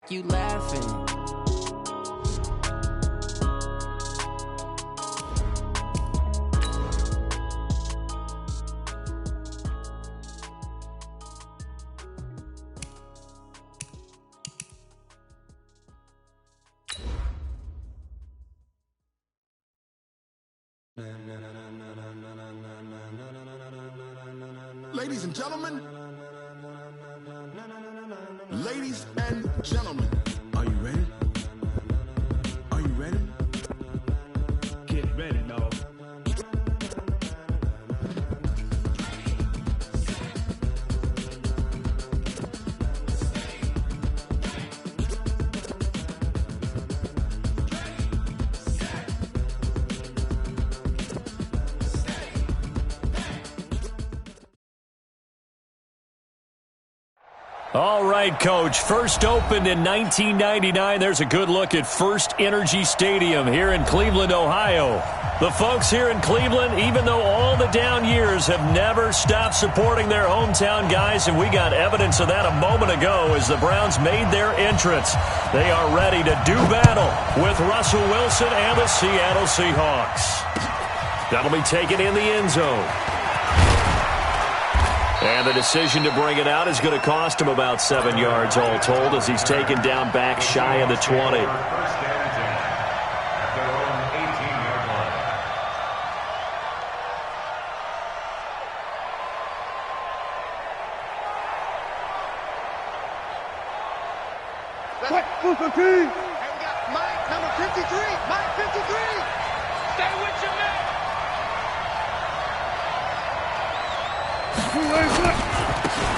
like you laughing. Ladies and gentlemen, ladies and gentlemen, are you ready? Are you ready? Get ready, dog. All right, Coach. First opened in 1999. There's a good look at First Energy Stadium here in Cleveland, Ohio. The folks here in Cleveland, even though all the down years, have never stopped supporting their hometown guys, and we got evidence of that a moment ago as the Browns made their entrance. They are ready to do battle with Russell Wilson and the Seattle Seahawks. That'll be taken in the end zone. And the decision to bring it out is going to cost him about 7 yards all told as he's taken down back shy of the 20. Hey, we got Mike, number 53. Mike, 53. Stay with your man.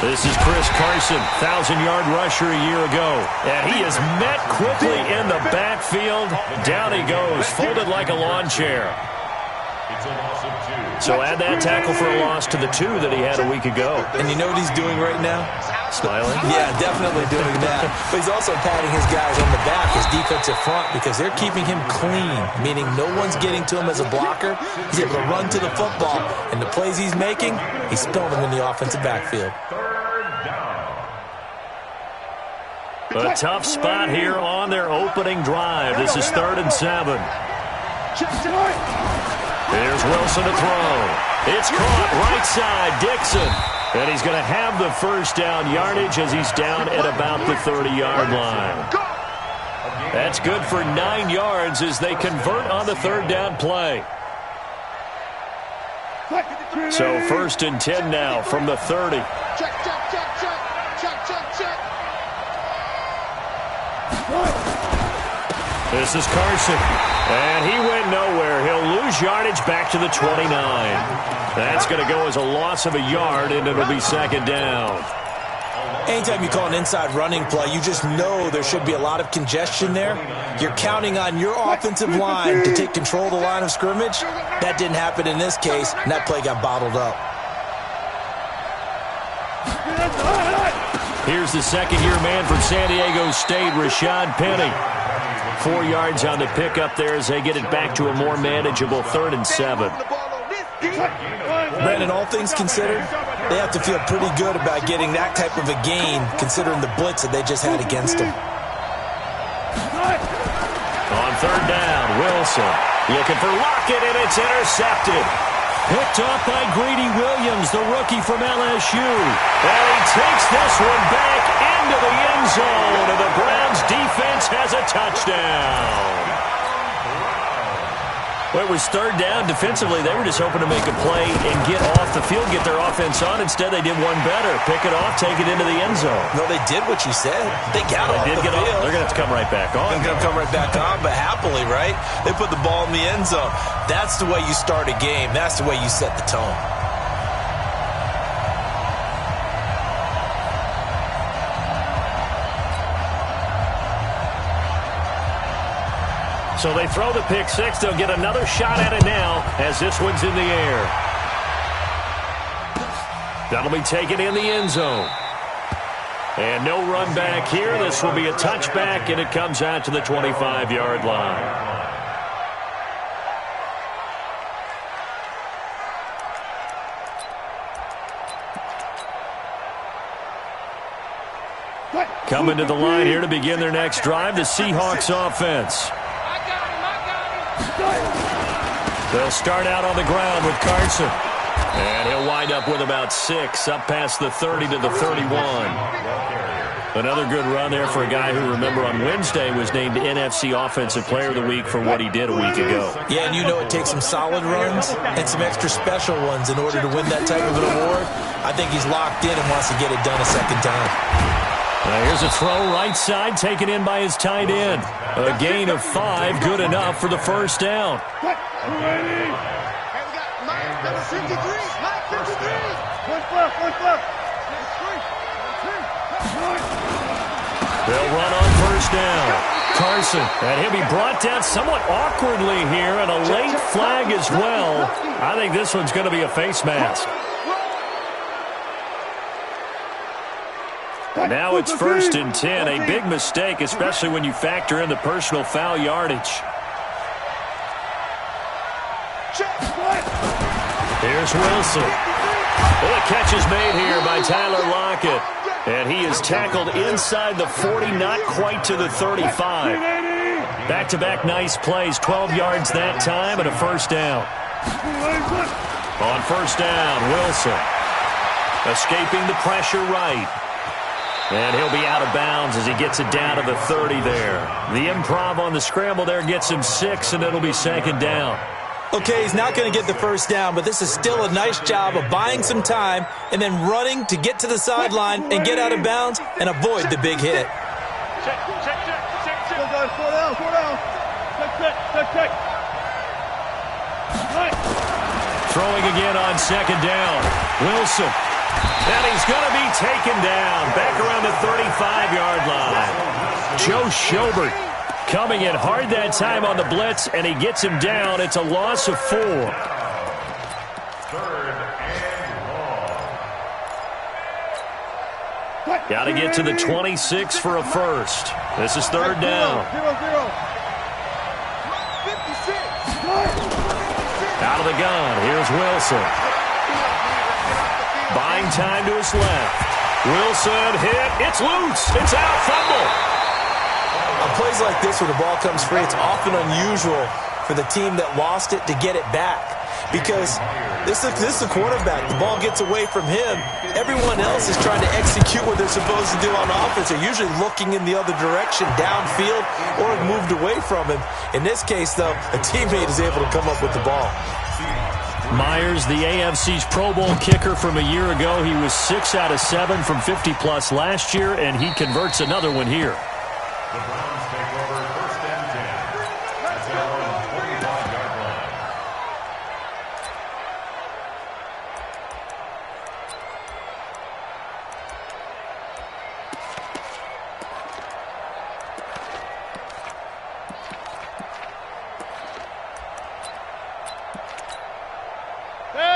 This is Chris Carson, 1,000-yard rusher a year ago. And he is met quickly in the backfield. Down he goes, folded like a lawn chair. So add that tackle for a loss to the 2 that he had a week ago. And you know what he's doing right now? Smiling? Yeah, definitely doing that. But he's also patting his guys on the back, his defensive front, because they're keeping him clean, meaning no one's getting to him as a blocker. He's able to run to the football, and the plays he's making, he's spilling them in the offensive backfield. A tough spot here on their opening drive. This is 3rd and 7. Here's Wilson to throw. It's caught right side, Dixon. And he's going to have the first down yardage as he's down at about the 30-yard line. That's good for 9 yards as they convert on the 3rd down play. So 1st and 10 now from the 30. Check. This is Carson. And he went nowhere. He'll lose yardage back to the 29. That's going to go as a loss of a yard, and it'll be 2nd down. Anytime you call an inside running play, you just know there should be a lot of congestion there. You're counting on your offensive line to take control of the line of scrimmage. That didn't happen in this case, and that play got bottled up. Here's the second-year man from San Diego State, Rashad Penny. 4 yards on the pickup there as they get it back to a more manageable 3rd and 7. Brandon, all things considered, they have to feel pretty good about getting that type of a gain considering the blitz that they just had against them. On 3rd down, Wilson looking for Lockett, and it's intercepted. Picked up by Greedy Williams, the rookie from LSU. And he takes this one back into the end zone, and the Browns defense has a touchdown. Well, it was 3rd down. Defensively, they were just hoping to make a play and get off the field, get their offense on. Instead, they did one better. Pick it off, take it into the end zone. No, they did what you said. They got off the field. They're going to have to come right back on. They're going to come right back on, but happily, right? They put the ball in the end zone. That's the way you start a game. That's the way you set the tone. So they throw the pick six. They'll get another shot at it now as this one's in the air. That'll be taken in the end zone. And no run back here. This will be a touchback, and it comes out to the 25-yard line. Coming to the line here to begin their next drive, the Seahawks offense. They'll start out on the ground with Carson. And he'll wind up with about 6, up past the 30 to the 31. Another good run there for a guy who, remember, on Wednesday was named NFC Offensive Player of the Week for what he did a week ago. Yeah, and you know it takes some solid runs and some extra special ones in order to win that type of an award. I think he's locked in and wants to get it done a second time. Here's a throw right side, taken in by his tight end. A gain of 5, good enough for the first down. Hey, we got Mike, number 53. Mike, 53. One left. They'll run on first down. Carson, and he'll be brought down somewhat awkwardly here, and a late flag as well. I think this one's going to be a face mask. Now it's 1st and 10, a big mistake, especially when you factor in the personal foul yardage. Here's Wilson. Well, the catch is made here by Tyler Lockett. And he is tackled inside the 40, not quite to the 35. Back-to-back nice plays, 12 yards that time, and a first down. On first down, Wilson. Escaping the pressure right. And he'll be out of bounds as he gets it down to the 30 there. The improv on the scramble there gets him 6, and it'll be second down. Okay, he's not going to get the first down, but this is still a nice job of buying some time and then running to get to the sideline and get out of bounds and avoid the big hit. Check. Slow down. Check. Throwing again on second down. Wilson. And he's going to be taken down back around the 35-yard line. Joe Schobert coming in hard that time on the blitz, and he gets him down. It's a loss of 4. Got to get to the 26 for a first. This is third down. Out of the gun, here's Wilson. Buying time to his left. Wilson hit. It's loose. It's out. Fumble. On plays like this, when the ball comes free, it's often unusual for the team that lost it to get it back. Because this is the quarterback. The ball gets away from him. Everyone else is trying to execute what they're supposed to do on offense. They're usually looking in the other direction, downfield, or have moved away from him. In this case, though, a teammate is able to come up with the ball. Myers, the AFC's Pro Bowl kicker from a year ago. He was 6 out of 7 from 50-plus last year, and he converts another one here. The Browns take over 1st and 10 at their own 45-yard line.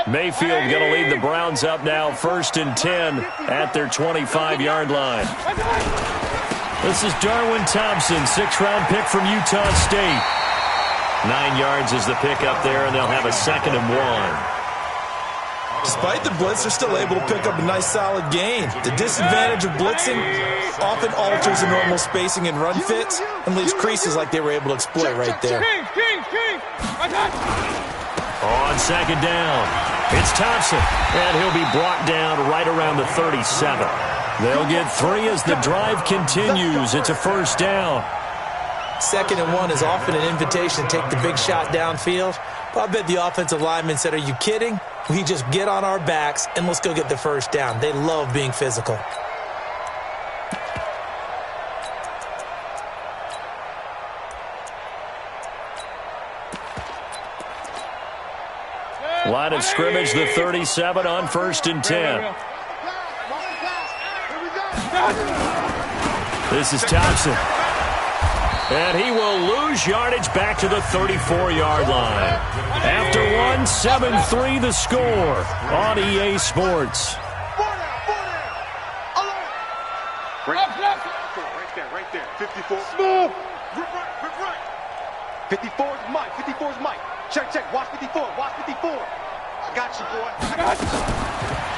Mayfield going to lead the Browns up now, 1st and 10 at their 25-yard line. This is Darwin Thompson, 6th-round pick from Utah State. 9 yards is the pick up there, and they'll have a 2nd and 1. Despite the blitz, they're still able to pick up a nice, solid gain. The disadvantage of blitzing often alters the normal spacing and run fits and leaves creases like they were able to exploit right there. On second down, it's Thompson, and he'll be brought down right around the 37. They'll get 3 as the drive continues. It's a first down. 2nd and 1 is often an invitation to take the big shot downfield. But I bet the offensive lineman said, "Are you kidding? We just get on our backs and let's go get the first down." They love being physical. Line of scrimmage, the 37 on 1st and 10. This is Thompson. And he will lose yardage back to the 34-yard line. After 1, 7-3 the score on EA Sports. Right there. 54. Smooth. Rip right. 54 is Mike. 54 is Mike. Check. Watch 54. I got you, boy.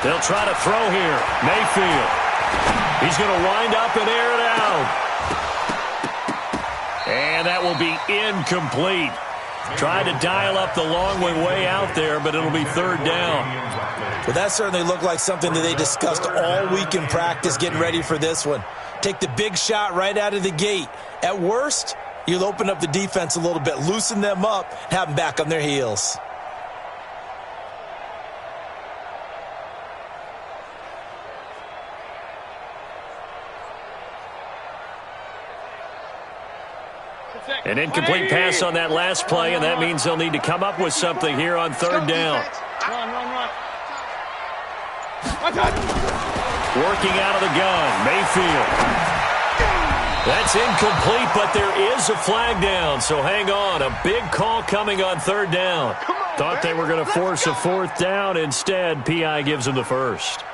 They'll try to throw here. Mayfield. He's going to wind up and air it out. And that will be incomplete. Tried to dial up the long way out there, but it'll be third down. Well, that certainly looked like something that they discussed all week in practice getting ready for this one. Take the big shot right out of the gate. At worst, you'll open up the defense a little bit, loosen them up, have them back on their heels. An incomplete pass on that last play, and that means they'll need to come up with something here on third down. Run. Working out of the gun, Mayfield. That's incomplete, but there is a flag down, so hang on. A big call coming on third down. Thought they were going to force a fourth down. Instead, P.I. gives them the first.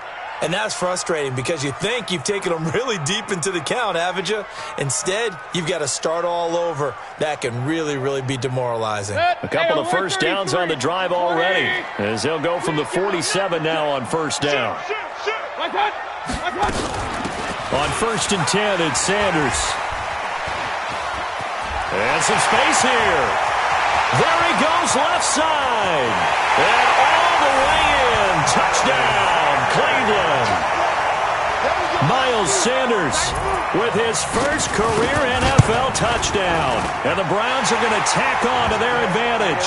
And that's frustrating because you think you've taken them really deep into the count, haven't you? Instead, you've got to start all over. That can really, really be demoralizing. A couple of first downs on the drive already, as they'll go from the 47 now on first down. On 1st and 10, it's Sanders. And some space here. There he goes, left side. And all the way in. Touchdown, Cleveland. Miles Sanders with his first career NFL touchdown. And the Browns are going to tack on to their advantage.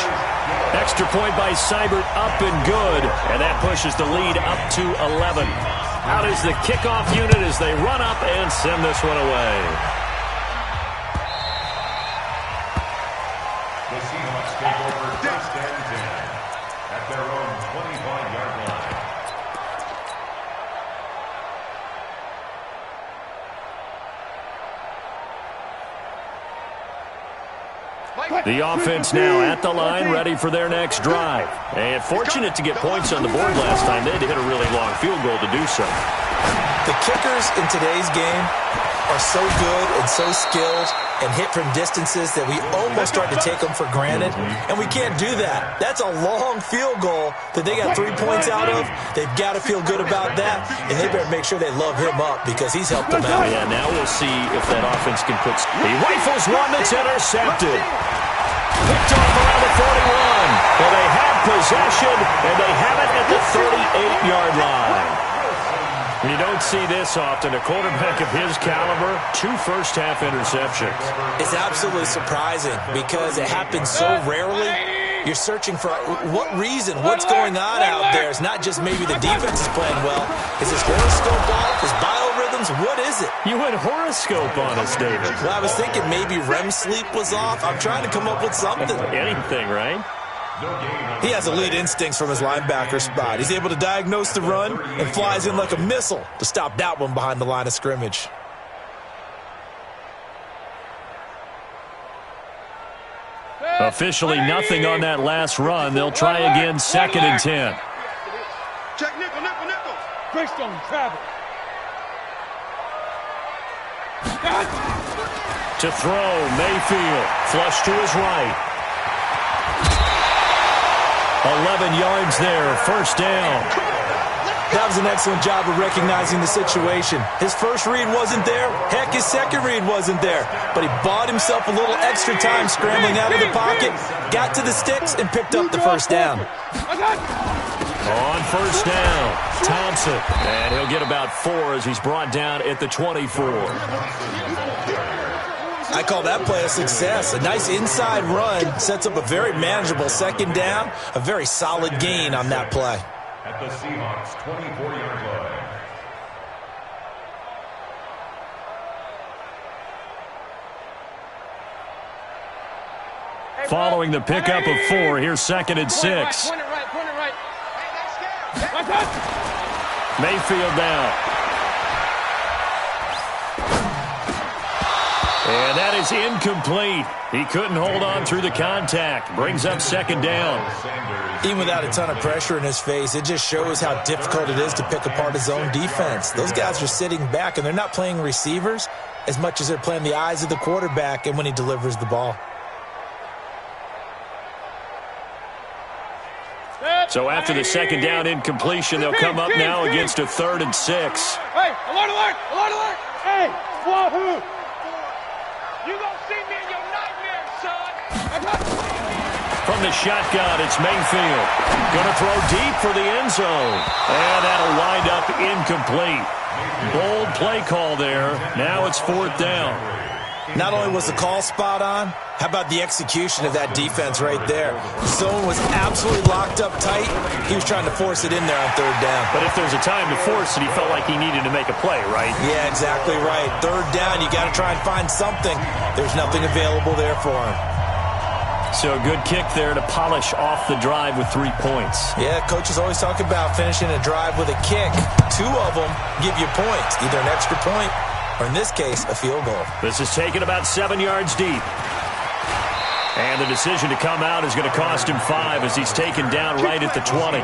Extra point by Seibert, up and good. And that pushes the lead up to 11. Out is the kickoff unit as they run up and send this one away. The Seahawks take over 1st and 10 at their own 25-yard line. The offense now at the line, ready for their next drive. And fortunate to get points on the board last time. They had to hit a really long field goal to do so. The kickers in today's game are so good and so skilled and hit from distances that we almost start to take them for granted, and we can't do that. That's a long field goal that they got 3 points out of. They've got to feel good about that, and they better make sure they love him up because he's helped them out. Yeah, now we'll see if that offense can put... He rifles one that's intercepted. Picked off around the 41. Well, they have possession, and they have it at the 38-yard line. You don't see this often. A quarterback of his caliber, 2 first-half interceptions. It's absolutely surprising because it happens so rarely. You're searching for what reason, what's going on out there. It's not just maybe the defense is playing well. Is his horoscope off? His biorhythms? What is it? You went horoscope on us, David. Well, I was thinking maybe REM sleep was off. I'm trying to come up with something. Anything, right? He has elite instincts from his linebacker spot. He's able to diagnose the run and flies in like a missile to stop that one behind the line of scrimmage. Officially nothing on that last run. They'll try again, 2nd and 10. Check nickel. Greystone, travel. To throw, Mayfield. Flush to his right. 11 yards there, first down. That was an excellent job of recognizing the situation. His first read wasn't there. Heck, his second read wasn't there. But he bought himself a little extra time scrambling out of the pocket, got to the sticks, and picked up the first down. On first down, Thompson. And he'll get about 4 as he's brought down at the 24. I call that play a success. A nice inside run sets up a very manageable second down. A very solid gain on that play. At the Seahawks 24-yard line. Following the pickup of 4, here's 2nd and 6. Point it right. Mayfield down. And that is incomplete. He couldn't hold on through the contact. Brings up 2nd down. Even without a ton of pressure in his face, it just shows how difficult it is to pick apart his own defense. Those guys are sitting back, and they're not playing receivers as much as they're playing the eyes of the quarterback and when he delivers the ball. So after the second down incompletion, they'll come up now against a 3rd and 6. Hey, alert, alert, alert, alert. Hey, wahoo. You gonna see me in your nightmares, son. From the shotgun, it's Mayfield. Going to throw deep for the end zone. And that'll wind up incomplete. Bold play call there. Now it's 4th down. Not only was the call spot on, how about the execution of that defense right there? Zone was absolutely locked up tight. He was trying to force it in there on 3rd down. But if there's a time to force it, he felt like he needed to make a play, right? Yeah, exactly right. 3rd down, you got to try and find something. There's nothing available there for him. So a good kick there to polish off the drive with 3 points. Yeah, coaches always talk about finishing a drive with a kick. 2 of them give you points, either an extra point or, in this case, a field goal. This is taken about 7 yards deep. And the decision to come out is going to cost him 5 as he's taken down right at the 20.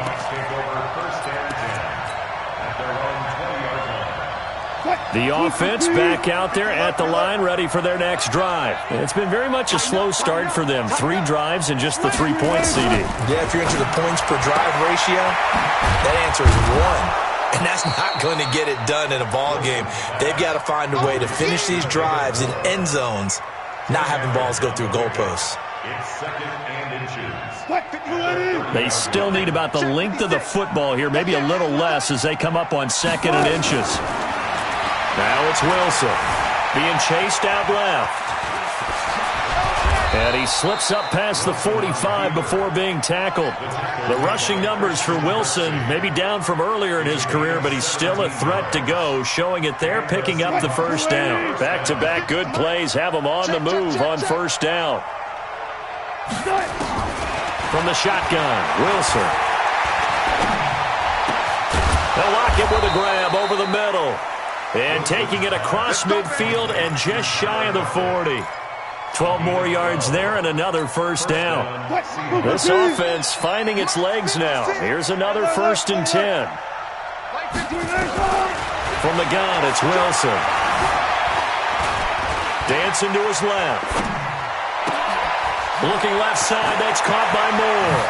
The offense back out there at the line, ready for their next drive. It's been very much a slow start for them. 3 drives and just the 3 points, CD. Yeah, if you're into the points per drive ratio, that answer is 1. And that's not going to get it done in a ball game. They've got to find a way to finish these drives in end zones, not having balls go through goalposts. It's 2nd and inches. They still need about the length of the football here, maybe a little less as they come up on 2nd and inches. Now it's Wilson being chased out left. And he slips up past the 45 before being tackled. The rushing numbers for Wilson maybe down from earlier in his career, but he's still a threat to go, showing it there, picking up the 1st down. Back-to-back good plays have him on the move on 1st down. From the shotgun, Wilson. They'll lock him with a grab over the middle. And taking it across midfield and just shy of the 40. 12 more yards there and another 1st down. This offense finding its legs now. Here's another 1st and 10. From the gun, it's Wilson. Dancing to his left. Looking left side, that's caught by Moore.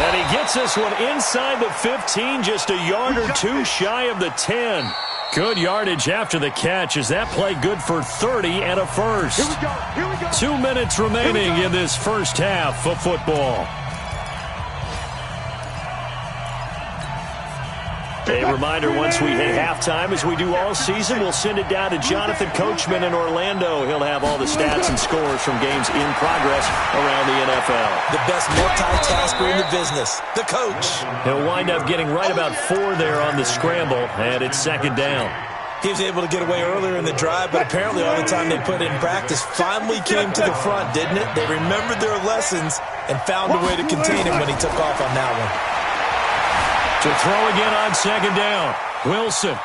And he gets this one inside the 15, just a yard or 2 shy of the 10. Good yardage after the catch. Is that play good for 30 and a 1st? Here we go. 2 minutes remaining in this 1st half of football. A reminder, once we hit halftime, as we do all season, we'll send it down to Jonathan Coachman in Orlando. He'll have all the stats and scores from games in progress around the NFL. The best multitasker in the business, the coach. He'll wind up getting right about 4 there on the scramble, and it's 2nd down. He was able to get away earlier in the drive, but apparently all the time they put in practice finally came to the front, didn't it? They remembered their lessons and found a way to contain him when he took off on that one. To throw again on 2nd down. Wilson.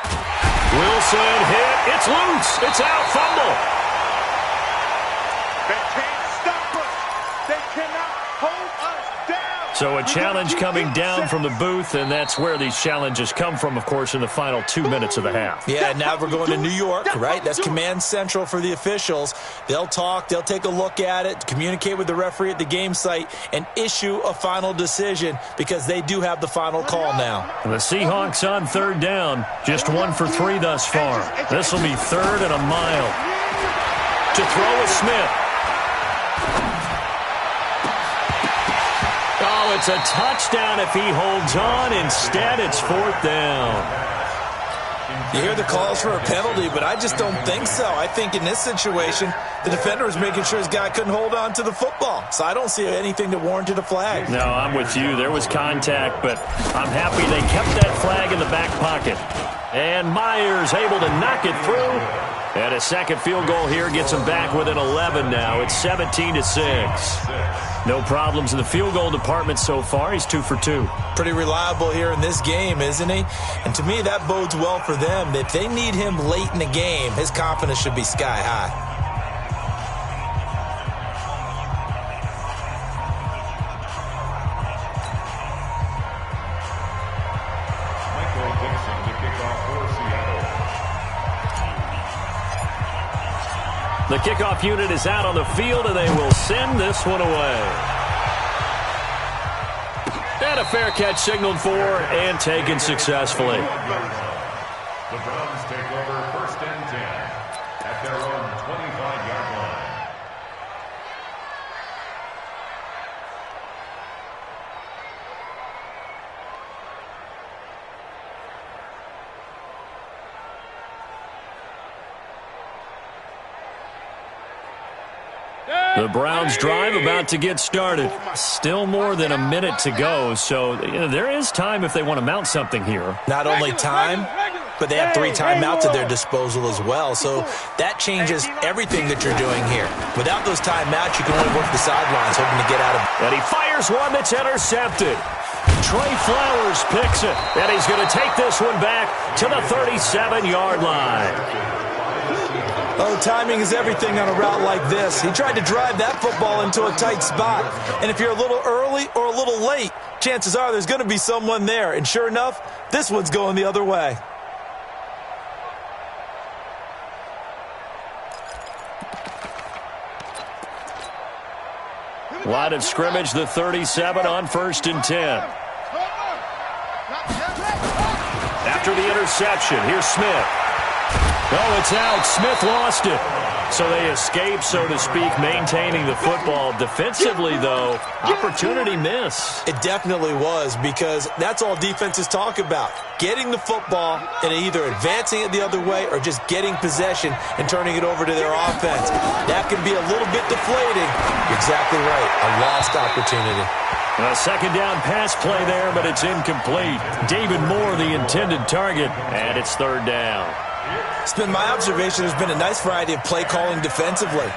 Wilson hit. It's loose. It's out. Fumble. They can't stop us. They cannot hold us down. So a challenge coming down from the booth, and that's where these challenges come from, of course, in the final 2 minutes of the half. Yeah, now we're going to New York, right? That's command central for the officials. They'll talk, they'll take a look at it, communicate with the referee at the game site, and issue a final decision because they do have the final call now. The Seahawks on 3rd down, just 1 for 3 thus far. This will be 3rd and a mile. To throw is Smith. Oh, it's a touchdown if he holds on. Instead, it's 4th down. You hear the calls for a penalty, but I just don't think so. I think in this situation, the defender was making sure his guy couldn't hold on to the football. So I don't see anything that warranted a flag. No, I'm with you. There was contact, but I'm happy they kept that flag in the back pocket. And Myers able to knock it through. And a second field goal here gets him back within 11 now. It's 17-6. No problems in the field goal department so far. He's 2 for 2. Pretty reliable here in this game, isn't he? And to me, that bodes well for them. If they need him late in the game, his confidence should be sky high. The kickoff unit is out on the field, and they will send this one away. And a fair catch signaled for and taken successfully. The Browns take over 1st and 10 at their own 25-yard line. The Browns drive about to get started. Still more than a minute to go, so there is time if they want to mount something here. Not only time, but they have 3 timeouts at their disposal as well, so that changes everything that you're doing here. Without those timeouts, you can only work the sidelines, hoping to get out of it. And he fires one that's intercepted. Trey Flowers picks it, and he's going to take this one back to the 37-yard line. Oh, timing is everything on a route like this. He tried to drive that football into a tight spot. And if you're a little early or a little late, chances are there's going to be someone there. And sure enough, this one's going the other way. Line of scrimmage, the 37 on 1st and 10. After the interception, here's Smith. Oh, it's out. Smith lost it. So they escape, so to speak, maintaining the football. Defensively, though, opportunity miss. It definitely was, because that's all defenses talk about. Getting the football and either advancing it the other way or just getting possession and turning it over to their offense. That can be a little bit deflating. You're exactly right. A lost opportunity. A 2nd down pass play there, but it's incomplete. David Moore, the intended target, and it's 3rd down. It's been my observation there's been a nice variety of play calling defensively.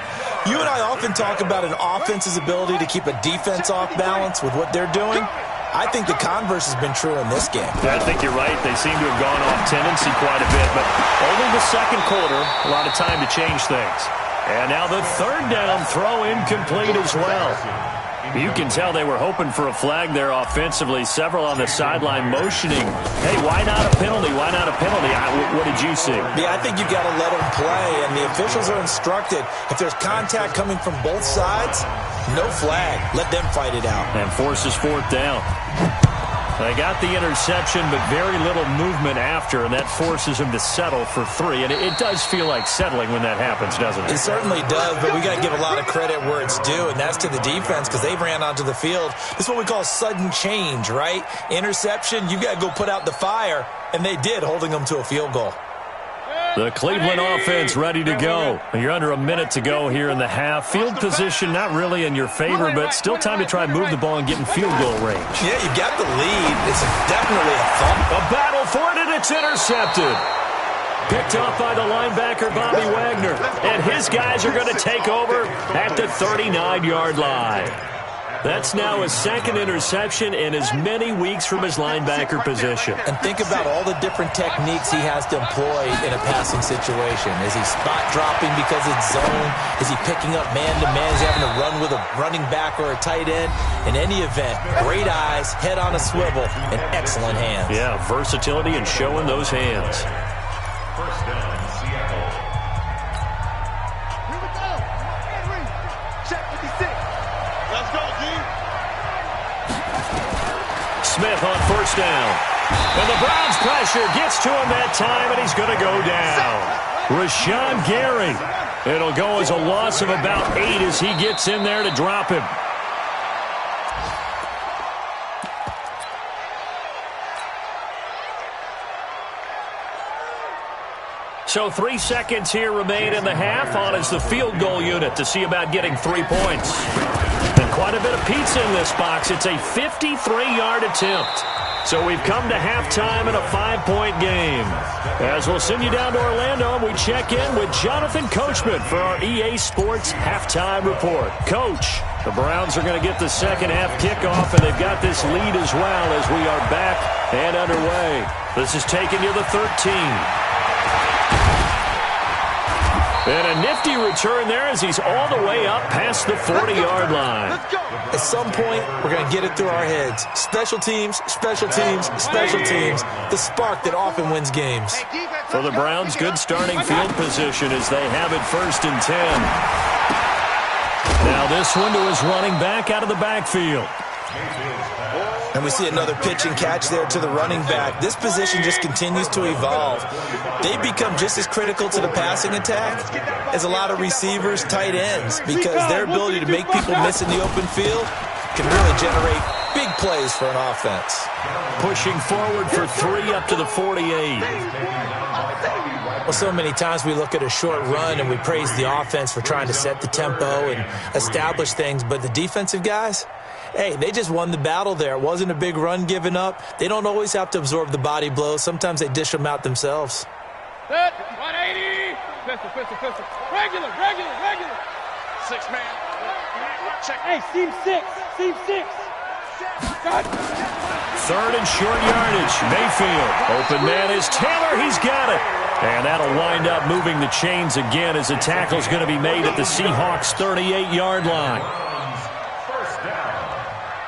You and I often talk about an offense's ability to keep a defense off balance with what they're doing. I think the converse has been true in this game. I think you're right. They seem to have gone off tendency quite a bit, but only the 2nd quarter, a lot of time to change things. And now the 3rd down throw incomplete as well. You can tell they were hoping for a flag there offensively. Several on the sideline motioning, hey, why not a penalty? Why not a penalty? What did you see? Yeah, I think you got to let them play, and the officials are instructed, if there's contact coming from both sides, no flag. Let them fight it out. And forces 4th down. They got the interception, but very little movement after, and that forces him to settle for 3. And it does feel like settling when that happens, doesn't it? It certainly does, but we got to give a lot of credit where it's due, and that's to the defense, because they ran onto the field. This is what we call sudden change, right? Interception, you got to go put out the fire, and they did, holding them to a field goal. The Cleveland offense ready to go. You're under a minute to go here in the half. Field position not really in your favor, but still time to try and move the ball and get in field goal range. Yeah, you got the lead. It's definitely a thump. A battle for it, and it's intercepted. Picked off by the linebacker, Bobby Wagner. And his guys are going to take over at the 39-yard line. That's now his 2nd interception in as many weeks from his linebacker position. And think about all the different techniques he has to employ in a passing situation. Is he spot dropping because it's zone? Is he picking up man-to-man? Is he having to run with a running back or a tight end? In any event, great eyes, head on a swivel, and excellent hands. Yeah, versatility and showing those hands. 1st down, Seattle. Here we go. Check 56. Let's go, D. Smith on 1st down. And the Browns pressure gets to him that time, and he's going to go down. Rashawn Gary. It'll go as a loss of about 8 as he gets in there to drop him. So 3 seconds here remain in the half. On is the field goal unit to see about getting 3 points. And quite a bit of pizza in this box. It's a 53-yard attempt. So we've come to halftime in a 5-point game. As we'll send you down to Orlando, and we check in with Jonathan Coachman for our EA Sports Halftime Report. Coach, the Browns are going to get the 2nd half kickoff, and they've got this lead as well as we are back and underway. This is taking you to the 13. And a nifty return there as he's all the way up past the 40-yard line. At some point, we're going to get it through our heads. Special teams, special teams, special teams. The spark that often wins games. For the Browns, good starting field position as they have it 1st and 10. Now this one to his running back out of the backfield. And we see another pitch and catch there to the running back. This position just continues to evolve. They become just as critical to the passing attack as a lot of receivers, tight ends, because their ability to make people miss in the open field can really generate big plays for an offense. Pushing forward for 3 up to the 48. Well, so many times we look at a short run and we praise the offense for trying to set the tempo and establish things, but the defensive guys, hey, they just won the battle there. It wasn't a big run given up. They don't always have to absorb the body blows. Sometimes they dish them out themselves. Set, 180. Pistol. Regular. 6 man. Check. Hey, seam 6. Got it. 3rd and short yardage. Mayfield. Open man is Taylor. He's got it. And that'll wind up moving the chains again as the tackle's going to be made at the Seahawks' 38-yard line.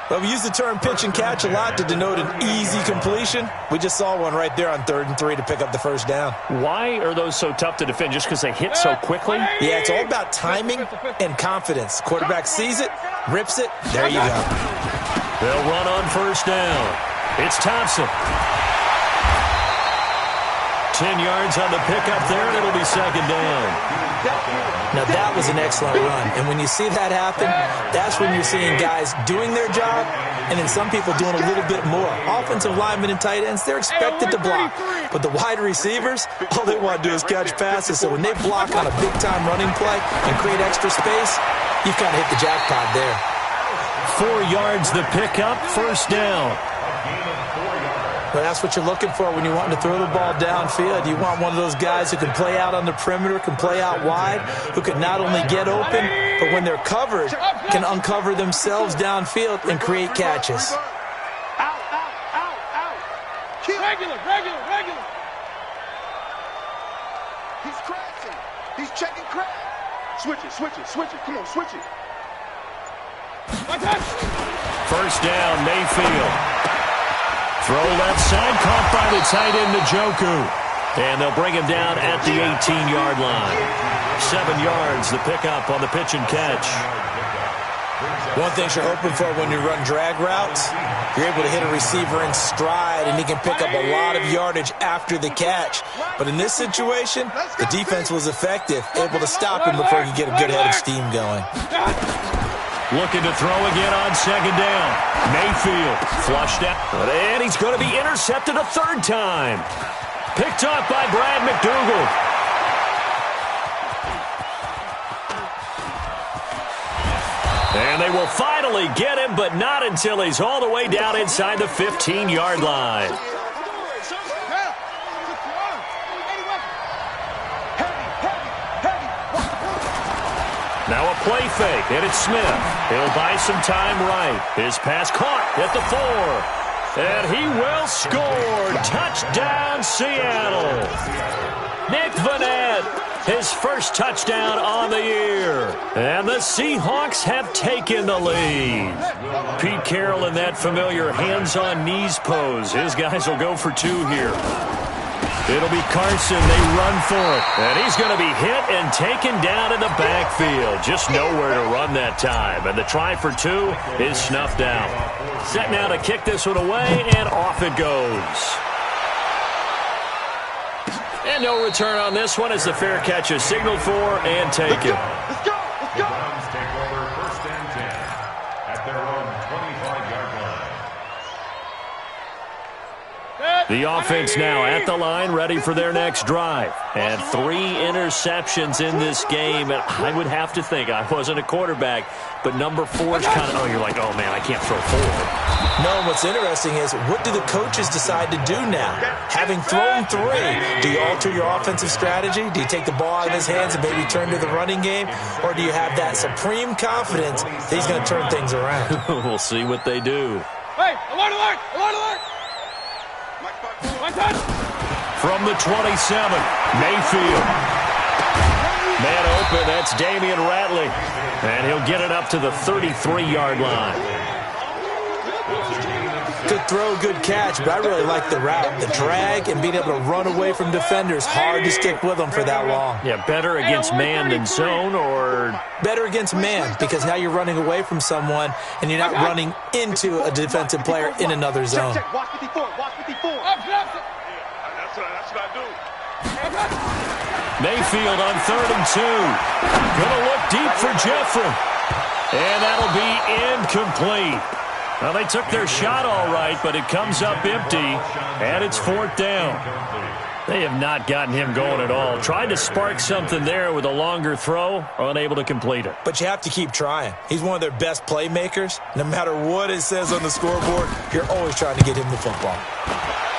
Well, we use the term pitch and catch a lot to denote an easy completion. We just saw one right there on 3rd and 3 to pick up the first down. Why are those so tough to defend? Just because they hit so quickly? Yeah, it's all about timing and confidence. Quarterback sees it, rips it, there you go. They'll run on 1st down. It's Thompson. 10 yards on the pickup there, and it'll be 2nd down. Now, that was an excellent run. And when you see that happen, that's when you're seeing guys doing their job and then some people doing a little bit more. Offensive linemen and tight ends, they're expected to block. But the wide receivers, all they want to do is catch passes. So when they block on a big-time running play and create extra space, you've kind of hit the jackpot there. 4 yards the pickup, 1st down. But that's what you're looking for when you're wanting to throw the ball downfield. You want one of those guys who can play out on the perimeter, can play out wide, who can not only get open, but when they're covered, can uncover themselves downfield and create catches. Out. Regular. He's crashing. He's checking crash. Switch it. Come on, switch it. 1st down, Mayfield. Throw left side, caught by the tight end, Njoku. And they'll bring him down at the 18-yard line. 7 yards, the pickup on the pitch and catch. One thing you're hoping for when you run drag routes, you're able to hit a receiver in stride, and he can pick up a lot of yardage after the catch. But in this situation, the defense was effective, able to stop him before he could get a good head of steam going. Looking to throw again on 2nd down. Mayfield flushed out. And he's going to be intercepted a 3rd time. Picked up by Brad McDougal. And they will finally get him, but not until he's all the way down inside the 15-yard line. Now a play fake, and it's Smith. He'll buy some time right. His pass caught at the 4. And he will score. Touchdown, Seattle. Nick Vannett, his first touchdown on the year. And the Seahawks have taken the lead. Pete Carroll in that familiar hands-on-knees pose. His guys will go for 2 here. It'll be Carson. They run for it. And he's going to be hit and taken down in the backfield. Just nowhere to run that time. And the try for 2 is snuffed out. Set now to kick this one away, and off it goes. And no return on this one as the fair catch is signaled for and taken. Let's go. The Browns take over 1st and 10 at their own 25-yard line. The offense now at the line, ready for their next drive. And 3 interceptions in this game. And I would have to think, I wasn't a quarterback, but number 4 is kind of, you're like, oh, man, I can't throw 4. No, what's interesting is, what do the coaches decide to do now? Having thrown 3, do you alter your offensive strategy? Do you take the ball out of his hands and maybe turn to the running game? Or do you have that supreme confidence that he's going to turn things around? We'll see what they do. Hey, alert! From the 27, Mayfield. Man open, that's Damian Ratley. And he'll get it up to the 33-yard line. Good throw, good catch, but I really like the route. The drag and being able to run away from defenders, hard to stick with them for that long. Yeah, better against man than zone, or? Better against man, because now you're running away from someone and you're not running into a defensive player in another zone. Check, watch 54, watch 54. That's what I do. Mayfield on 3rd and 2. Gonna look deep for Jeffrey. And that'll be incomplete. Well, they took their shot all right, but it comes up empty, and it's 4th down. They have not gotten him going at all. Tried to spark something there with a longer throw, unable to complete it. But you have to keep trying. He's one of their best playmakers. No matter what it says on the scoreboard, you're always trying to get him the football.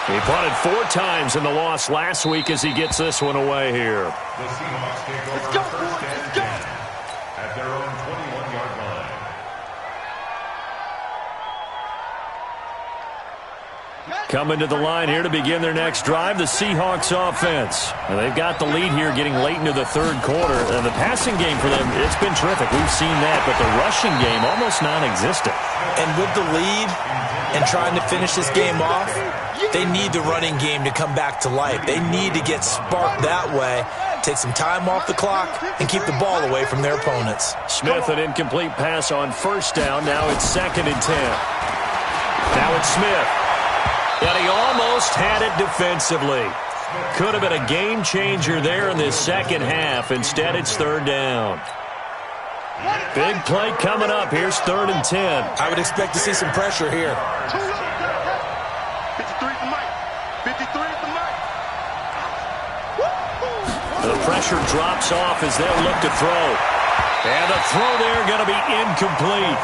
He punted 4 times in the loss last week as he gets this one away here. The Seahawks take over first and 10 at their own 21-yard line. Coming to the line here to begin their next drive, the Seahawks offense. And they've got the lead here getting late into the 3rd quarter. And the passing game for them, it's been terrific. We've seen that, but the rushing game almost non-existent. And with the lead and trying to finish this game off, they need the running game to come back to life. They need to get sparked that way, take some time off the clock, and keep the ball away from their opponents. Smith, an incomplete pass on 1st down. Now it's 2nd and 10. Now it's Smith. And he almost had it defensively. Could have been a game changer there in this second half. Instead, it's 3rd down. Big play coming up. Here's 3rd and 10. I would expect to see some pressure here. 53 for Mike. 53 for Mike. The pressure drops off as they'll look to throw. And the throw there going to be incomplete.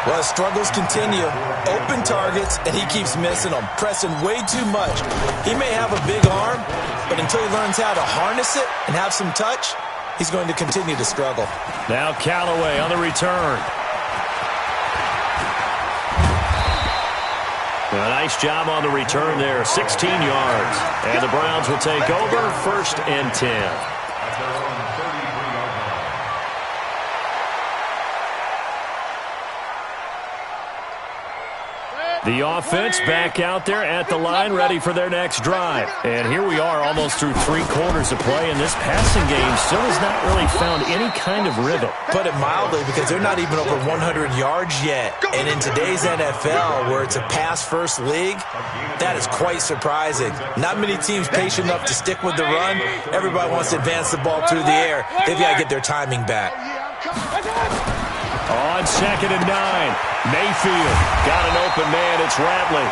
Well, struggles continue. Open targets, and he keeps missing them, pressing way too much. He may have a big arm, but until he learns how to harness it and have some touch, he's going to continue to struggle. Now Callaway on the return. A nice job on the return there, 16 yards. And the Browns will take over, 1st and 10. At their own 33-yard line. The offense back out there at the line, ready for their next drive. And here we are, almost through 3 quarters of play, and this passing game still has not really found any kind of rhythm. Put it mildly, because they're not even over 100 yards yet. And in today's NFL, where it's a pass-first league, that is quite surprising. Not many teams patient enough to stick with the run. Everybody wants to advance the ball through the air. They've got to get their timing back. On 2nd and 9, Mayfield got an open man. It's Ratley.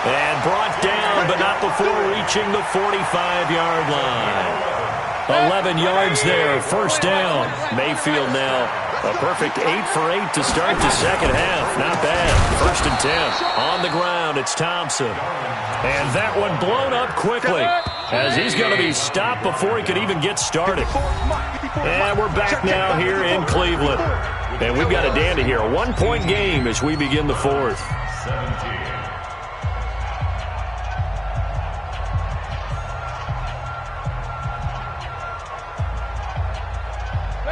And brought down, but not before reaching the 45-yard line. 11 yards there, 1st down. Mayfield now a perfect 8 for 8 to start the second half. Not bad. 1st and 10. On the ground, it's Thompson. And that one blown up quickly as he's going to be stopped before he could even get started. And we're back now here in Cleveland. And we've got a dandy here. A 1-point game as we begin the 4th. 17.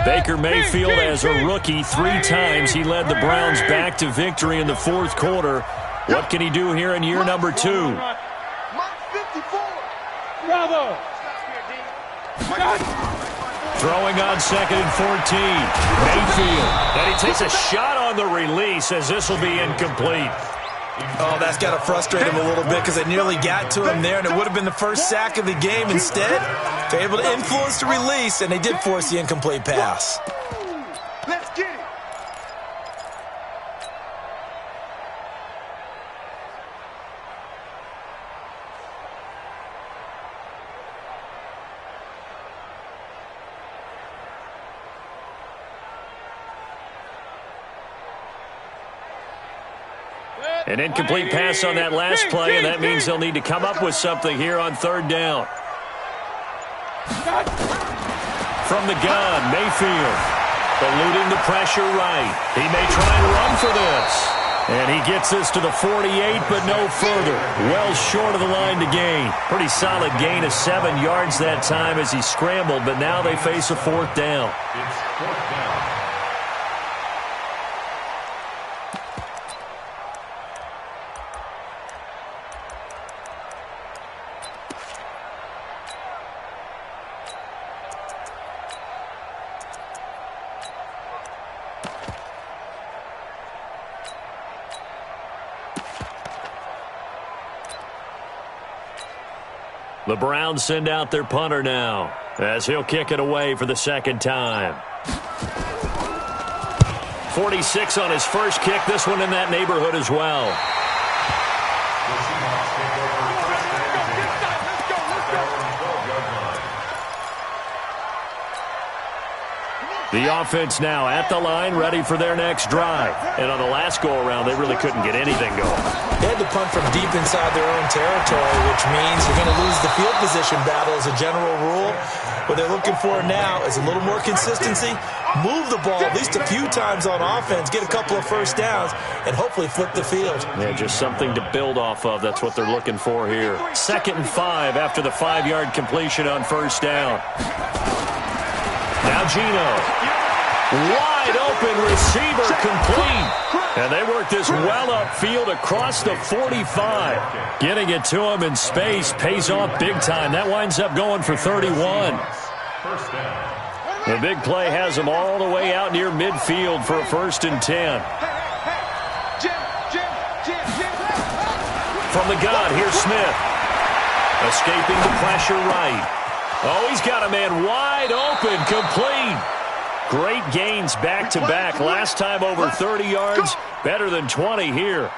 Baker Mayfield, as a rookie, 3 times he led the Browns back to victory in the 4th quarter. What can he do here in year number 2? Bravo. Throwing on 2nd and 14. Mayfield. And he takes a shot on the release as this will be incomplete. Oh, that's got to frustrate him a little bit because they nearly got to him there, and it would have been the first sack of the game. Instead, they're able to influence the release, and they did force the incomplete pass. Let's get it. An incomplete pass on that last play, and that means they'll need to come up with something here on 3rd down. From the gun, Mayfield. Eluding the pressure right. He may try and run for this. And he gets this to the 48, but no further. Well short of the line to gain. Pretty solid gain of 7 yards that time as he scrambled, but now they face a 4th down. It's 4th down. The Browns send out their punter now, as he'll kick it away for the second time. 46 on his first kick. This one in that neighborhood as well. The offense now at the line, ready for their next drive. And on the last go-around, they really couldn't get anything going. They had to punt from deep inside their own territory, which means you're going to lose the field position battle as a general rule. What they're looking for now is a little more consistency, move the ball at least a few times on offense, get a couple of first downs, and hopefully flip the field. Yeah, just something to build off of. That's what they're looking for here. 2nd and 5 after the 5-yard completion on first down. Now Gino. Wide open receiver complete. And they work this well upfield across the 45. Getting it to him in space pays off big time. That winds up going for 31. The big play has him all the way out near midfield for a 1st and 10. From the gun, here's Smith. Escaping the pressure right. Oh, he's got a man wide open, complete. Great gains back-to-back. Last time over 30 yards, better than 20 here.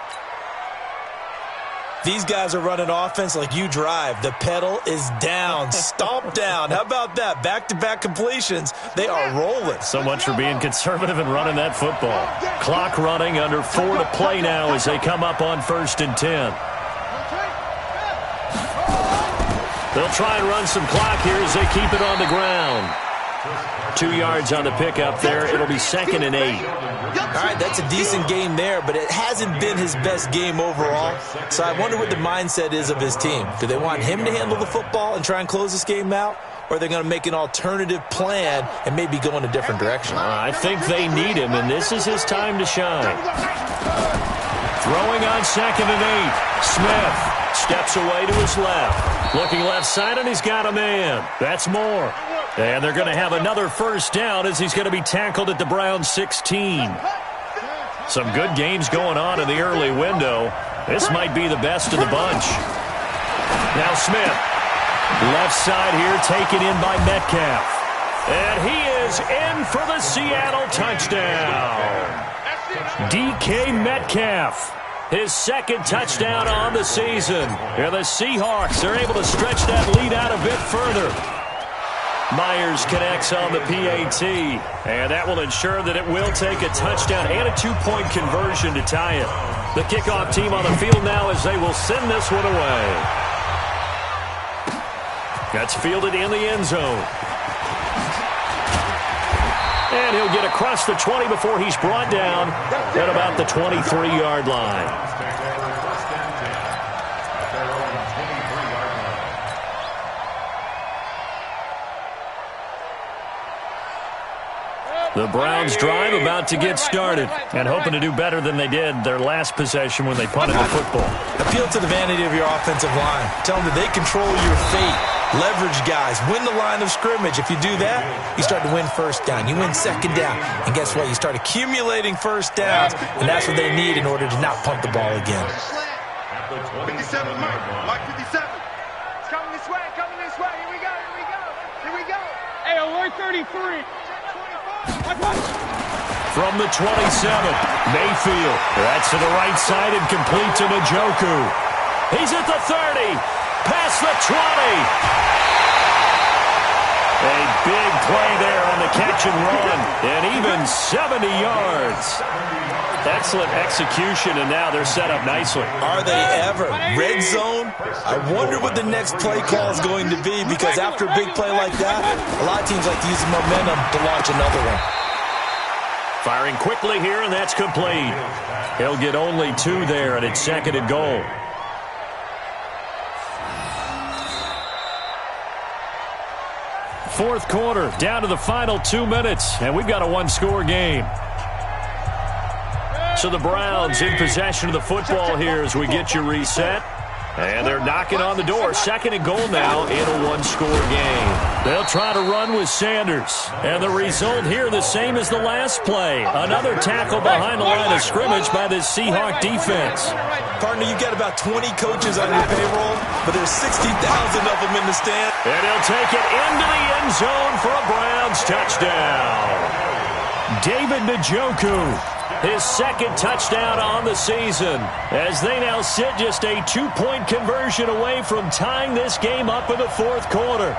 These guys are running offense like you drive. The pedal is down, stomp down. How about that? Back-to-back completions. They are rolling. So much for being conservative and running that football. Clock running, under 4 to play now as they come up on 1st and 10. They'll try and run some clock here as they keep it on the ground. 2 yards on the pickup there. It'll be 2nd and 8. All right, that's a decent game there, but it hasn't been his best game overall. So I wonder what the mindset is of his team. Do they want him to handle the football and try and close this game out? Or are they going to make an alternative plan and maybe go in a different direction? I think they need him, and this is his time to shine. Throwing on 2nd and 8. Smith steps away to his left. Looking left side, and he's got a man. That's more. And they're going to have another first down as he's going to be tackled at the Browns 16. Some good games going on in the early window. This might be the best of the bunch. Now Smith. Left side here taken in by Metcalf. And he is in for the Seattle touchdown. DK Metcalf. His 2nd touchdown on the season. And the Seahawks are able to stretch that lead out a bit further. Myers connects on the PAT, and that will ensure that it will take a touchdown and a 2-point conversion to tie it. The kickoff team on the field now as they will send this one away. That's fielded in the end zone. And he'll get across the 20 before he's brought down at about the 23-yard line. The Browns drive about to get started and hoping to do better than they did their last possession when they punted the football. Appeal to the vanity of your offensive line. Tell them that they control your fate. Leverage guys. Win the line of scrimmage. If you do that, you start to win first down. You win second down. And guess what? You start accumulating first downs, and that's what they need in order to not punt the ball again. 57, Mike 57. It's coming this way, Here we go. Hey, alert 33. From the 27, Mayfield. That's to the right side and complete to Njoku. He's at the 30, past the 20. A big play there on the catch and run, and even 70 yards. Excellent execution, and now they're set up nicely. Are they ever? Red zone? I wonder what the next play call is going to be, because after a big play like that, a lot of teams like to use the momentum to launch another one. Firing quickly here, and that's complete. He'll get only 2 there, and it's 2nd and goal. Fourth quarter, down to the final 2 minutes, and we've got a 1-score game. So the Browns in possession of the football here as we get you reset. And they're knocking on the door. 2nd and goal now in a one-score game. They'll try to run with Sanders. And the result here the same as the last play. Another tackle behind the line of scrimmage by this Seahawk defense. Partner, you've got about 20 coaches on your payroll, but there's 60,000 of them in the stand. And he'll take it into the end zone for a Browns touchdown. David Njoku, his 2nd touchdown on the season, as they now sit just a 2-point conversion away from tying this game up in the 4th quarter.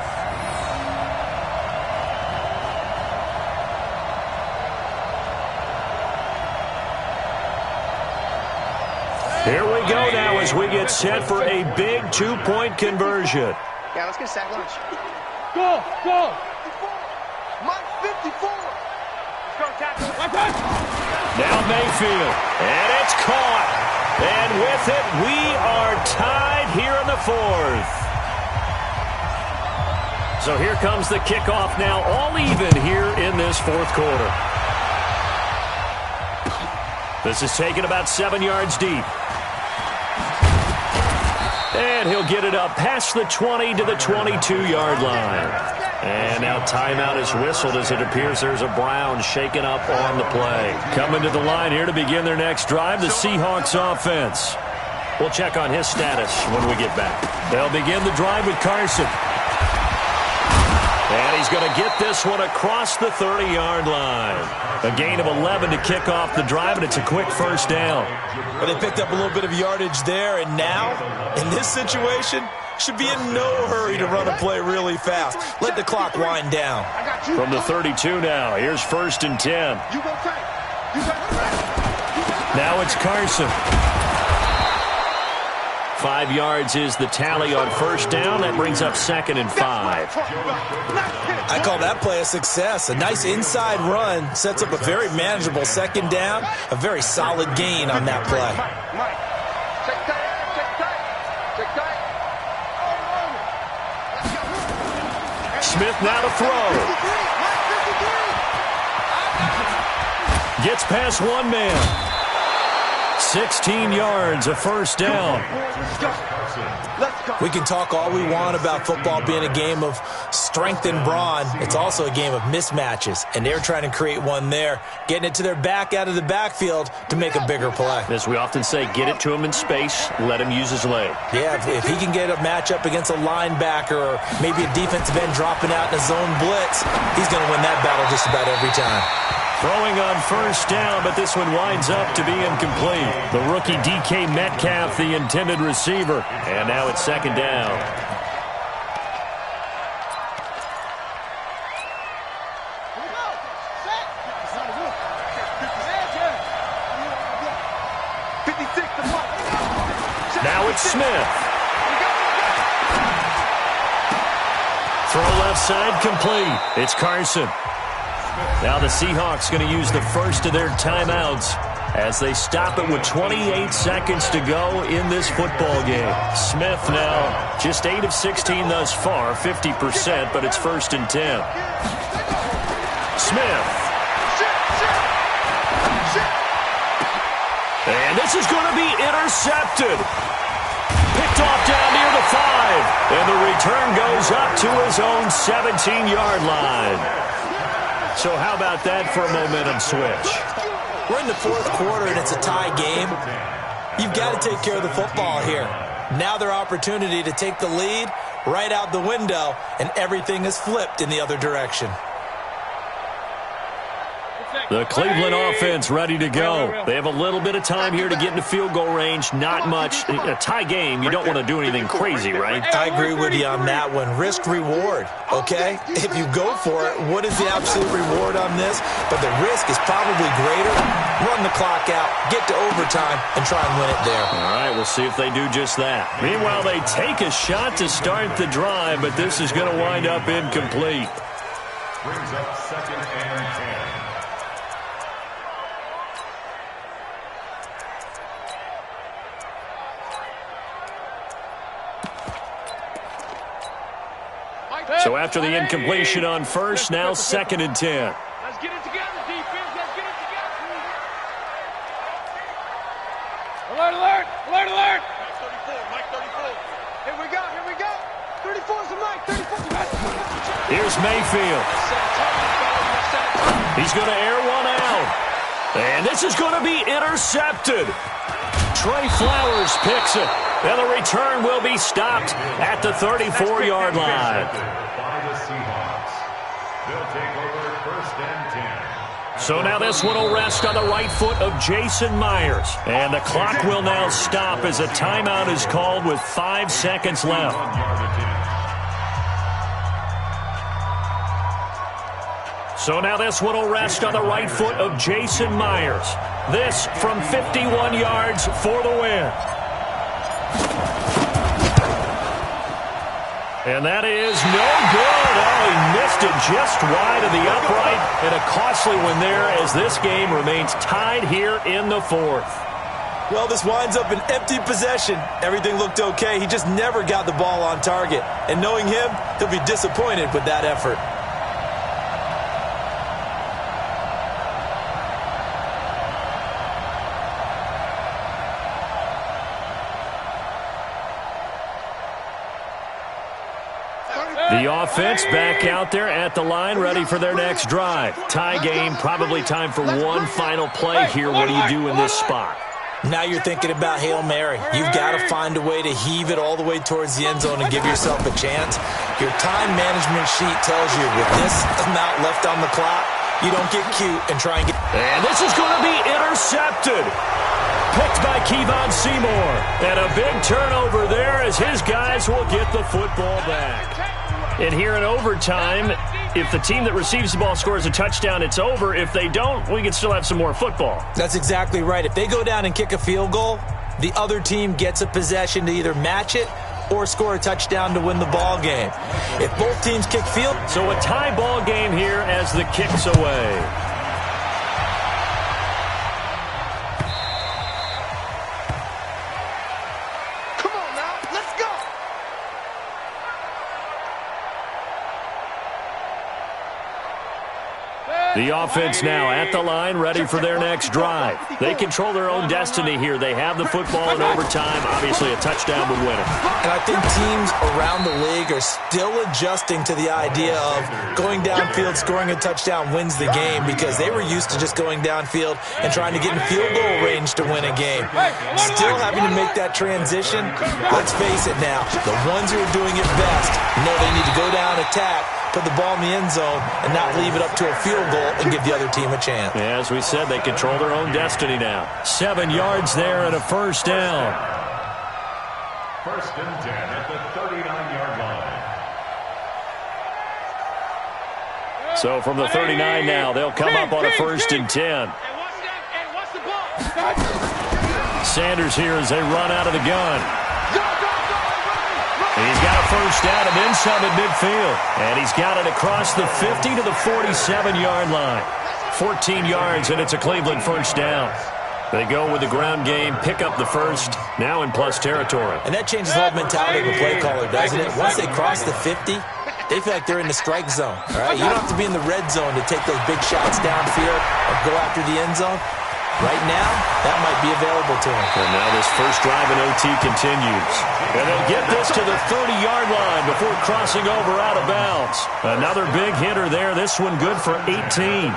Here we go now as we get set for a big 2-point conversion. Yeah, let's get sack lunch. Go! Mike 54. Go, tackle. Now Mayfield, and it's caught. And with it, we are tied here in the 4th. So here comes the kickoff now, all even here in this 4th quarter. This is taken about 7 yards deep. And he'll get it up past the 20 to the 22-yard line. And now timeout is whistled as it appears there's a Brown shaken up on the play. Coming to the line here to begin their next drive, the Seahawks offense. We'll check on his status when we get back. They'll begin the drive with Carson. And he's going to get this one across the 30-yard line. A gain of 11 to kick off the drive, and it's a quick first down. But they picked up a little bit of yardage there, and now, in this situation, should be in no hurry to run a play really fast. Let the clock wind down. From the 32 now, here's 1st and 10. Now it's Carson. 5 yards is the tally on first down. That brings up 2nd and 5. I call that play a success. A nice inside run sets up a very manageable 2nd down. A very solid gain on that play. Smith now to throw. Gets past one man. 16 yards, a first down. We can talk all we want about football being a game of strength and brawn. It's also a game of mismatches, and they're trying to create one there, getting it to their back out of the backfield to make a bigger play. As we often say, get it to him in space, let him use his leg. Yeah, if he can get a matchup against a linebacker or maybe a defensive end dropping out in a zone blitz, he's going to win that battle just about every time. Throwing on first down, but this one winds up to be incomplete. The rookie DK Metcalf, the intended receiver. And now it's 2nd down. Now it's Smith. Throw left side complete. It's Carson. Now the Seahawks going to use the first of their timeouts as they stop it with 28 seconds to go in this football game. Smith now just 8 of 16 thus far, 50%, but it's 1st and 10. Smith. And this is going to be intercepted. Picked off down near the 5. And the return goes up to his own 17-yard line. So how about that for a momentum switch? We're in the 4th quarter, and it's a tie game. You've got to take care of the football here. Now their opportunity to take the lead right out the window, and everything is flipped in the other direction. The Cleveland offense ready to go. They have a little bit of time here to get into field goal range. Not much. A tie game, you don't want to do anything crazy, right? I agree with you on that one. Risk reward, okay? If you go for it, what is the absolute reward on this? But the risk is probably greater. Run the clock out, get to overtime, and try and win it there. All right, we'll see if they do just that. Meanwhile, they take a shot to start the drive, but this is going to wind up incomplete. Brings up 2nd and 10. So after the incompletion on first, now 2nd and 10. Let's get it together, defense. Let's get it together. Alert, alert, alert, alert. Mike 34, Mike 34. Here's Mayfield. He's going to air one out. And this is going to be intercepted. Trey Flowers picks it. And the return will be stopped at the 34-yard line. By the Seahawks. They'll take over first and 10. So now this one will rest on the right foot of Jason Myers. And the clock will now stop as a timeout is called with 5 seconds left. So now this one will rest on the right foot of Jason Myers. This from 51 yards for the win. And that is no good. Oh, he missed it just wide of the upright. And a costly one there as this game remains tied here in the fourth. Well, this winds up an empty possession. Everything looked okay. He just never got the ball on target. And knowing him, he'll be disappointed with that effort. The offense back out there at the line, ready for their next drive. Tie game, probably time for one final play here. What do you do in this spot? Now you're thinking about Hail Mary. You've got to find a way to heave it all the way towards the end zone and give yourself a chance. Your time management sheet tells you with this amount left on the clock, you don't get cute and try and get... And this is going to be intercepted. Picked by Kevon Seymour. And a big turnover there as his guys will get the football back. And here in overtime, if the team that receives the ball scores a touchdown, it's over. If they don't, we can still have some more football. That's exactly right. If they go down and kick a field goal, the other team gets a possession to either match it or score a touchdown to win the ball game. If both teams kick field... So a tie ball game here as the kick's away. The offense now at the line, ready for their next drive. They control their own destiny here. They have the football in overtime. Obviously, a touchdown would win it. And I think teams around the league are still adjusting to the idea of going downfield, scoring a touchdown wins the game because they were used to just going downfield and trying to get in field goal range to win a game. Still having to make that transition. Let's face it now, the ones who are doing it best know they need to go down, attack, put the ball in the end zone, and not leave it up to a field goal and give the other team a chance. Yeah, as we said, they control their own destiny now. 7 yards there and a first down. First and 10 at the 39-yard line. So from the 39 now, they'll come up on a first and 10. Sanders here as they run out of the gun. He's got a first down and then some at midfield. And he's got it across the 50 to the 47-yard line. 14 yards, and it's a Cleveland first down. They go with the ground game, pick up the first, now in plus territory. And that changes the whole mentality of a play caller, doesn't it? Once they cross the 50, they feel like they're in the strike zone. All right? You don't have to be in the red zone to take those big shots downfield or go after the end zone. Right now, that might be available to him. And now this first drive in OT continues. And they'll get this to the 30-yard line before crossing over out of bounds. Another big hitter there. This one good for 18.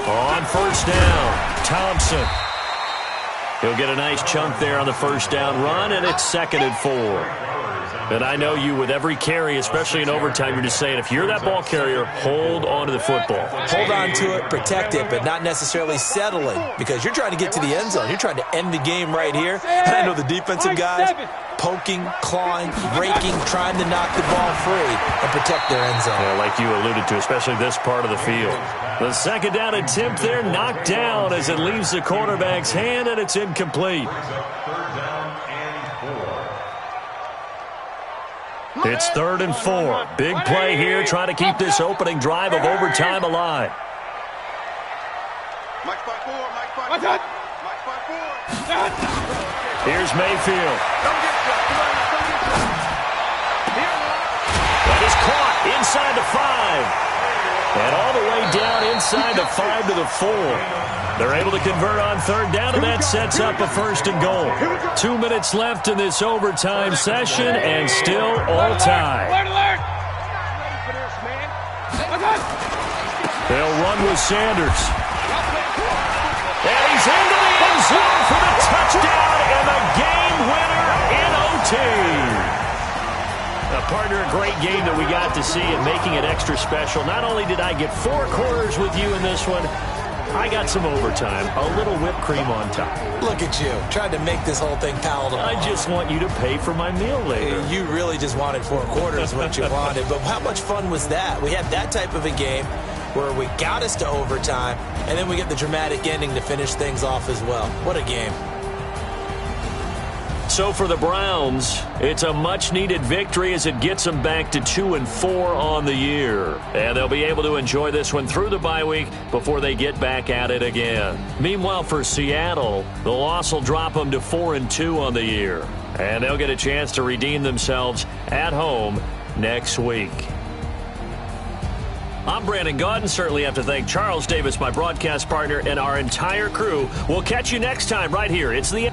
On first down, Thompson. He'll get a nice chunk there on the first down run, and it's 2nd and 4. And I know you, with every carry, especially in overtime, you're just saying, if you're that ball carrier, hold on to the football. Hold on to it, protect it, but not necessarily settling, because you're trying to get to the end zone. You're trying to end the game right here. And I know the defensive guys poking, clawing, raking, trying to knock the ball free and protect their end zone. Yeah, like you alluded to, especially this part of the field. The second down attempt there knocked down as it leaves the quarterback's hand, and it's incomplete. It's 3rd and 4. Big play here, trying to keep this opening drive of overtime alive. Here's Mayfield. That is caught inside the 5. And all the way down inside. inside the 5-4. They're able to convert on third down, and that sets up a 1st and goal. 2 minutes left in this overtime session, and still all tied. They'll run with Sanders. And he's into the end zone for the touchdown and the game winner in OT. Partner, a great game that we got to see and making it extra special. Not only did I get 4 quarters with you in this one, I got some overtime, a little whipped cream on top. Look at you, tried to make this whole thing palatable. I just want you to pay for my meal later. You really just wanted 4 quarters, what you wanted. But how much fun was that? We had that type of a game where we got us to overtime, and then we get the dramatic ending to finish things off as well. What a game. So for the Browns, it's a much-needed victory as it gets them back to 2-4 on the year. And they'll be able to enjoy this one through the bye week before they get back at it again. Meanwhile, for Seattle, the loss will drop them to 4-2 on the year. And they'll get a chance to redeem themselves at home next week. I'm Brandon Gaudin. Certainly have to thank Charles Davis, my broadcast partner, and our entire crew. We'll catch you next time right here. It's the...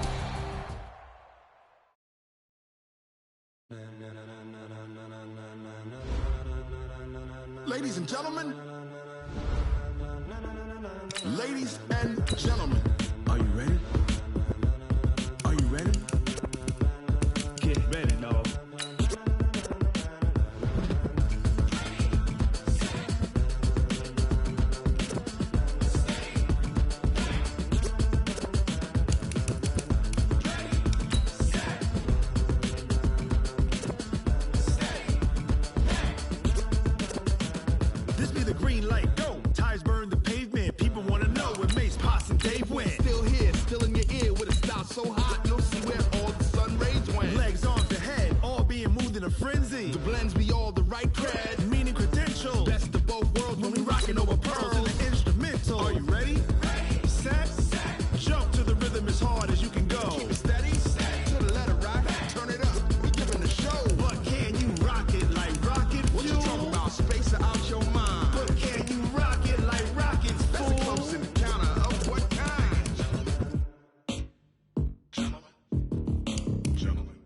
Ladies and gentlemen, are you ready? Are you ready? Get ready, dog. This be the green light, go. Tires burn the pavement. People want to know where Mace, Potts, and Dave went. Still here, still in your ear with a style so hot, you'll see where all the sun rays went. Legs, arms, the head, all being moved in a frenzy. The blends be all the right cred, meaning credentials. Best of both worlds when we rocking over pearls in the instrumental. Are you ready? Set, jump to the rhythm as hard as you can go. Keep it steady, to the letter right, turn it up, we giving the show. But can you rock it like rocket fuel? What you talking about, space out your mind? But can you rock it like rockets, fool? That's a close encounter of what kind? Gentlemen.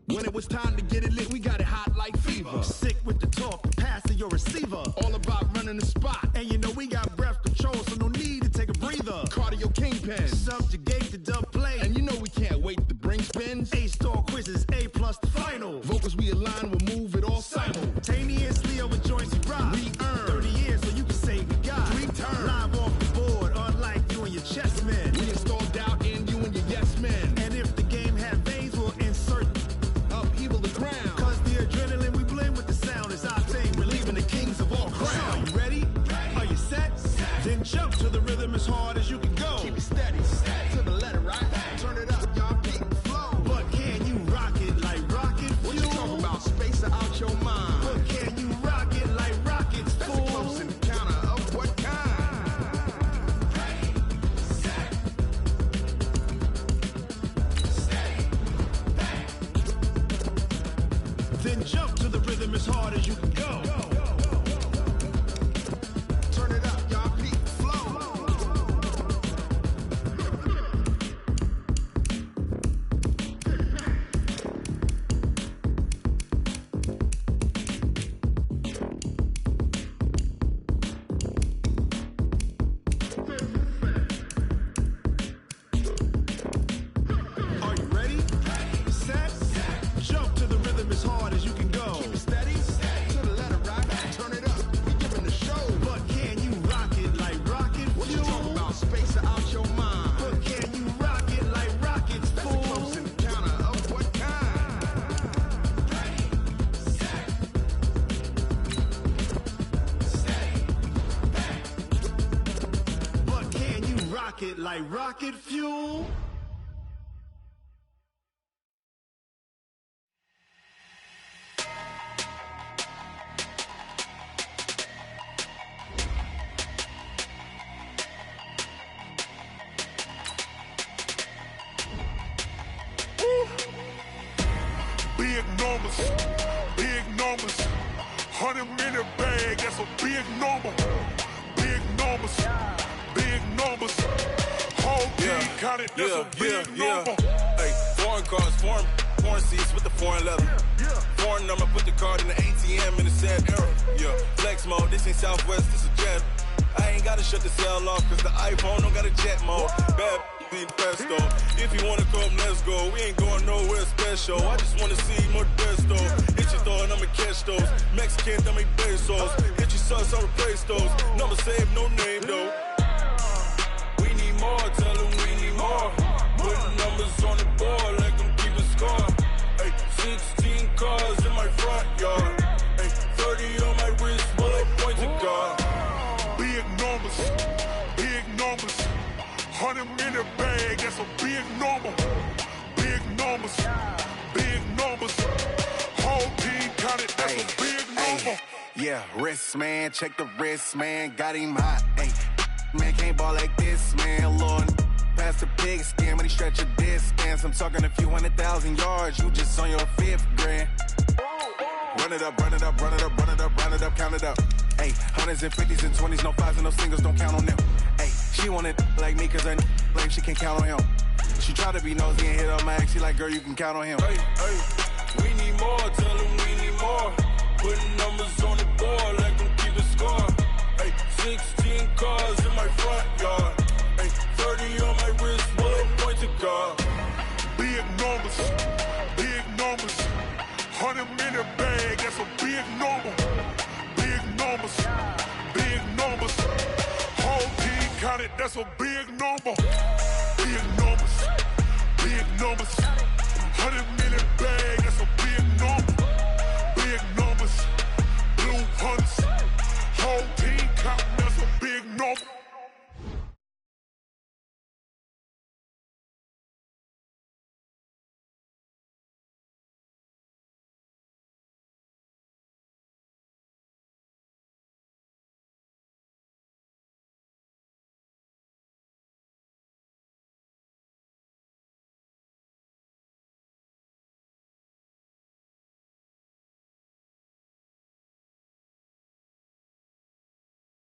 When it was time to get it lit, we got it hot like fever. Sick with the talk, pass to your receiver. All about running the spot. And you know we got breath control, so no need to take a breather. Cardio kingpin, subjugate the dub play. And you know we can't wait to bring spins. A-star quizzes, A+ the final. Vocals we align, we'll move it all simultaneously over joints we rock. We earn 30 years so you can say we got 3 turns. Live off the board, unlike you and your chess men. We install doubt in you and your yes men. And if the game had veins, we'll insert upheaval the ground. Cause the adrenaline we blend with the sound is our thing. We're leaving the kings of all crowns. Are you ready? Are you set? Then jump to the rhythm as hard as you can go. Keep it steady, to the letter right. Turn it up, y'all keep the flow. But can you rock it like rocket fuel? What you talking about, space out your mind? But can you rock it like rockets, fool? That's a close encounter of what kind? Then jump to the rhythm as hard as you can go. Turn it up, y'all keep the flow. Are you ready? Set, jump to the rhythm as hard as you can go. Keep it steady, to the letter right. Turn it up, we giving the show. But can you rock it like rocket fuel? What you talking about, space out your mind? But can you rock it like rockets, fool? That's a close encounter of what kind? But can you rock it like rocket fuel? Big numbers, 100 minute bag, that's a big number. Big numbers. numbers. Big numbers. Whole team counted, that's a big number. Hey, foreign cars, foreign seats with the foreign leather. Foreign number, put the card in the ATM in the sad era. Yeah, flex mode, this ain't Southwest, this is jet. I ain't gotta shut the cell off, cause the iPhone don't got a jet mode. Bad being pesto. If you wanna come, let's go. We ain't going nowhere special. I just wanna see more desto. Hit your throw and I'ma catch those. Mexican, I make pesos. Hit your sauce, I'll replace those. Number save, no name though. We need more, tell them we need more. Putting numbers on the board like I'm keeping score. Hey, 16 cars in my front yard. Hey, 30 on my wrist, bullet points of God. Big numbers, big numbers. 100 in the bag, that's a big number. Big numbers, big numbers. Whole team counted, that's a big number. Yeah, wrist man, check the wrist man, got him hot. Ay, man can't ball like this, man. Lord, past the pig skin when he stretch a distance. I'm talking a few 100,000 yards, you just on your 5th grand. Run it up, run it up, run it up, run it up, run it up, count it up. Ay, 100s and 50s and 20s, no 5s and no singles, don't count on them. Ay, she want it like me cause her lame, she can't count on him. She try to be nosy and hit up my ex, she like, girl, you can count on him. Hey, hey, we need more, tell them we need more. Putting numbers on the board like I'm keeping score. Hey, 16 cars in my front yard. Hey, 30 on my wrist, bullet points of God. Big numbers, big numbers. 100 in the bag, that's a big number. Big numbers, big numbers. Whole team counted, that's a big number. Big numbers, big numbers. 100 in the bag, that's a big